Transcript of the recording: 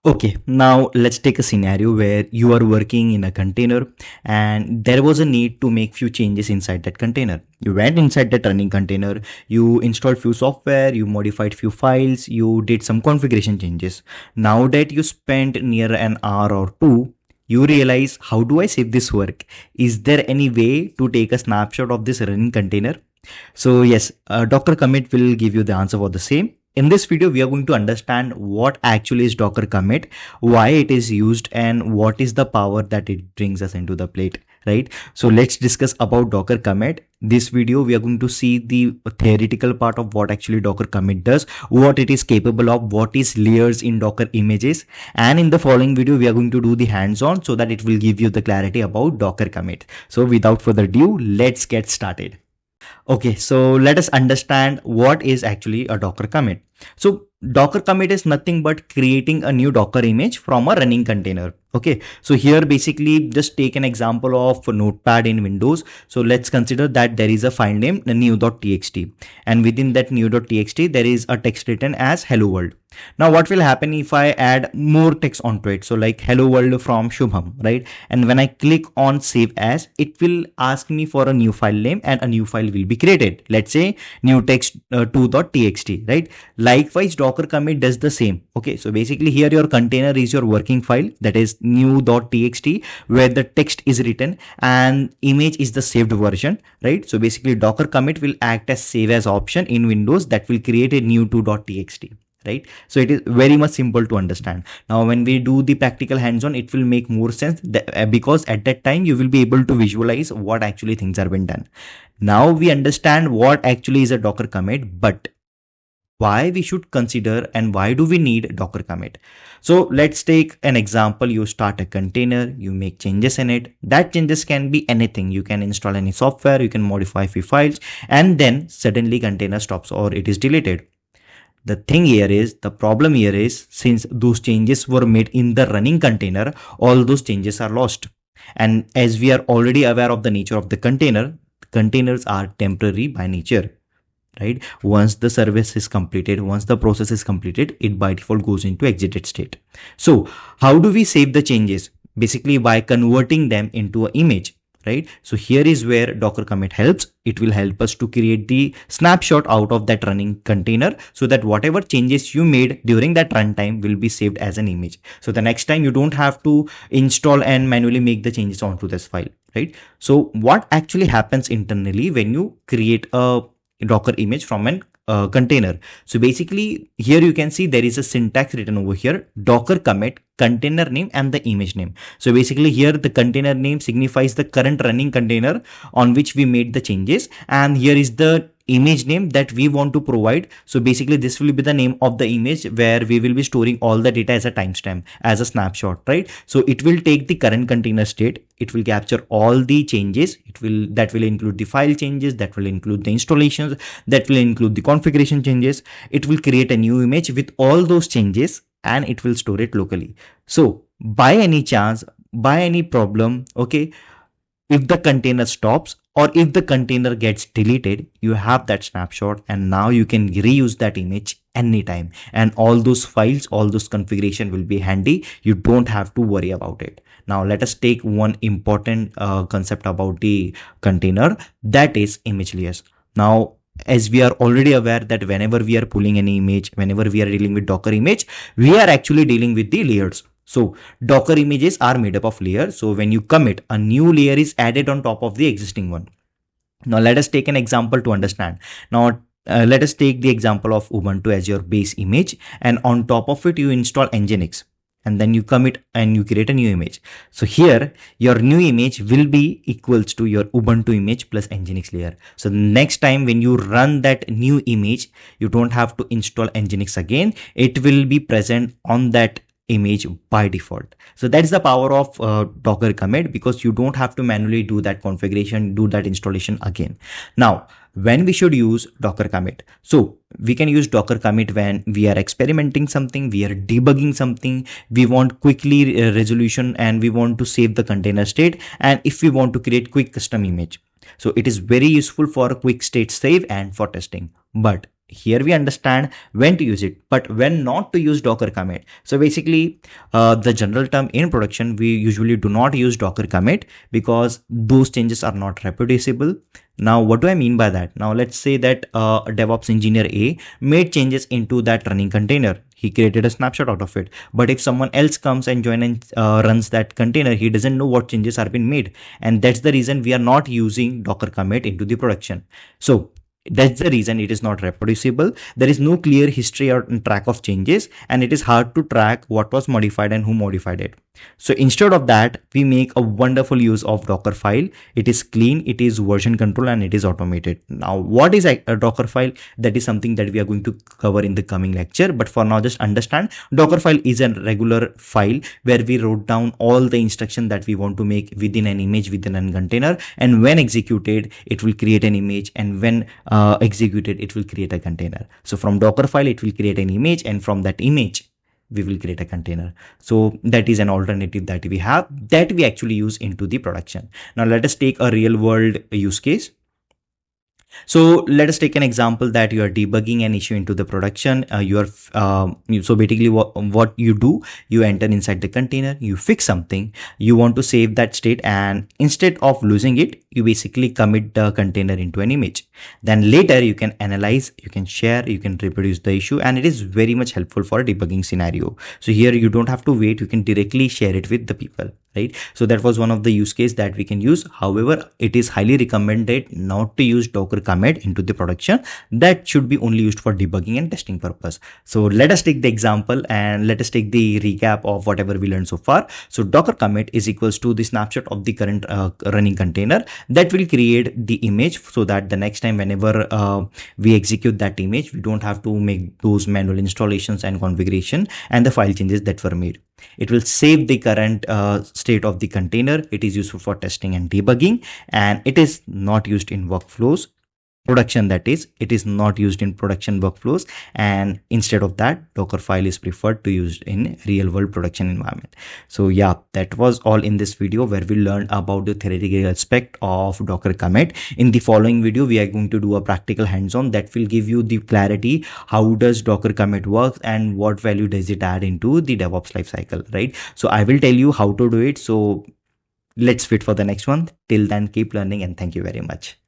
Okay, now let's take a scenario where you are working in a container and there was a need to make few changes inside that container. You went inside that running container, you installed few software, you modified few files, you did some configuration changes. Now that you spent near an hour or two, you realize, how do I save this work? Is there any way to take a snapshot of this running container? So yes, Docker commit will give you the answer for the same. In this video, we are going to understand what actually is Docker commit, why it is used, and what is the power that it brings us into the plate, right? So let's discuss about Docker commit. This video, we are going to see the theoretical part of what actually Docker commit does, what it is capable of, what is layers in Docker images. And in the following video, we are going to do the hands-on so that it will give you the clarity about Docker commit. So without further ado, let's get started. Okay, so let us understand what is actually a Docker commit. So Docker commit is nothing but creating a new Docker image from a running container. Okay, so here basically just take an example of Notepad in Windows. So let's consider that there is a file name new.txt, and within that new.txt there is a text written as hello world. Now what will happen if I add more text onto it? So like hello world from Shubham, right? And when I click on save as, it will ask me for a new file name and a new file will be created. Let's say new text 2.txt, right? Likewise, Docker commit does the same. Okay, so basically here your container is your working file, that is new.txt, where the text is written and image is the saved version, right? So basically Docker commit will act as save as option in Windows that will create a new 2.txt. Right, so it is very much simple to understand. Now when we do the practical hands-on, it will make more sense because at that time you will be able to visualize what actually things are being done. Now we understand what actually is a Docker commit, but why we should consider and why do we need Docker commit? So let's take an example. You start a container, you make changes in it. That changes can be anything. You can install any software, you can modify a few files, and then suddenly container stops or it is deleted. The thing here is, the problem here is, since those changes were made in the running container, all those changes are lost. And as we are already aware of the nature of the container, containers are temporary by nature, right? Once the service is completed, once the process is completed, it by default goes into exited state. So how do we save the changes? Basically by converting them into an image. Right? So here is where Docker commit helps. It will help us to create the snapshot out of that running container so that whatever changes you made during that runtime will be saved as an image. So the next time you don't have to install and manually make the changes onto this file, right? So what actually happens internally when you create a Docker image from an container? So basically here you can see there is a syntax written over here, Docker commit container name and the image name. So basically here the container name signifies the current running container on which we made the changes, and here is the image name that we want to provide. So basically this will be the name of the image where we will be storing all the data as a timestamp, as a snapshot, right? So it will take the current container state, it will capture all the changes, that will include the file changes, that will include the installations, that will include the configuration changes. It will create a new image with all those changes and it will store it locally. So by any chance, by any problem, okay, if the container stops or if the container gets deleted, you have that snapshot and now you can reuse that image anytime, and all those files, all those configuration will be handy. You don't have to worry about it. Now let us take one important concept about the container, that is image layers. Now as we are already aware that whenever we are pulling any image, whenever we are dealing with Docker image, we are actually dealing with the layers. So Docker images are made up of layers. So when you commit, a new layer is added on top of the existing one. Now let us take an example to understand. Now let us take the example of Ubuntu as your base image, and on top of it you install Nginx, and then you commit and you create a new image. So here your new image will be equals to your Ubuntu image plus Nginx layer. So next time when you run that new image, you don't have to install Nginx again. It will be present on that image by default. So that's the power of Docker commit, because you don't have to manually do that configuration, do that installation again. Now when we should use Docker commit? So we can use Docker commit when we are experimenting something, we are debugging something, we want quickly resolution and we want to save the container state, and if we want to create quick custom image. So it is very useful for quick state save and for testing. But here we understand when to use it, but when not to use Docker commit. So basically, the general term in production, we usually do not use Docker commit because those changes are not reproducible. Now, what do I mean by that? Now, let's say that a DevOps engineer A made changes into that running container. He created a snapshot out of it. But if someone else comes and join and runs that container, he doesn't know what changes are being made. And that's the reason we are not using Docker commit into the production. So that's the reason it is not reproducible. There is no clear history or track of changes, and it is hard to track what was modified and who modified it. So instead of that, we make a wonderful use of Docker file. It is clean, it is version control, and it is automated. Now, what is a Docker file? That is something that we are going to cover in the coming lecture. But for now, just understand Docker file is a regular file where we wrote down all the instruction that we want to make within an image, within a container. And when executed, it will create an image. And when executed, it will create a container. So from Docker file, it will create an image, and from that image, we will create a container. So that is an alternative that we have that we actually use into the production. Now let us take a real world use case. So let us take an example that you are debugging an issue into the production. So basically what you do, you enter inside the container, you fix something, you want to save that state, and instead of losing it, you basically commit the container into an image. Then later you can analyze, you can share, you can reproduce the issue, and it is very much helpful for a debugging scenario. So here you don't have to wait, you can directly share it with the people. Right? So that was one of the use case that we can use. However, it is highly recommended not to use Docker commit into the production. That should be only used for debugging and testing purpose. So let us take the example and let us take the recap of whatever we learned so far. So Docker commit is equals to the snapshot of the current running container that will create the image, so that the next time whenever we execute that image, we don't have to make those manual installations and configuration and the file changes that were made. It will save the current state of the container. It is useful for testing and debugging, and it is not used in workflows. Production, that is, it is not used in production workflows, and instead of that, Docker file is preferred to use in real world production environment. So yeah, that was all in this video where we learned about the theoretical aspect of Docker commit. In the following video, we are going to do a practical hands-on that will give you the clarity how does Docker commit work and what value does it add into the DevOps lifecycle, right? So I will tell you how to do it. So let's wait for the next one. Till then, keep learning, and thank you very much.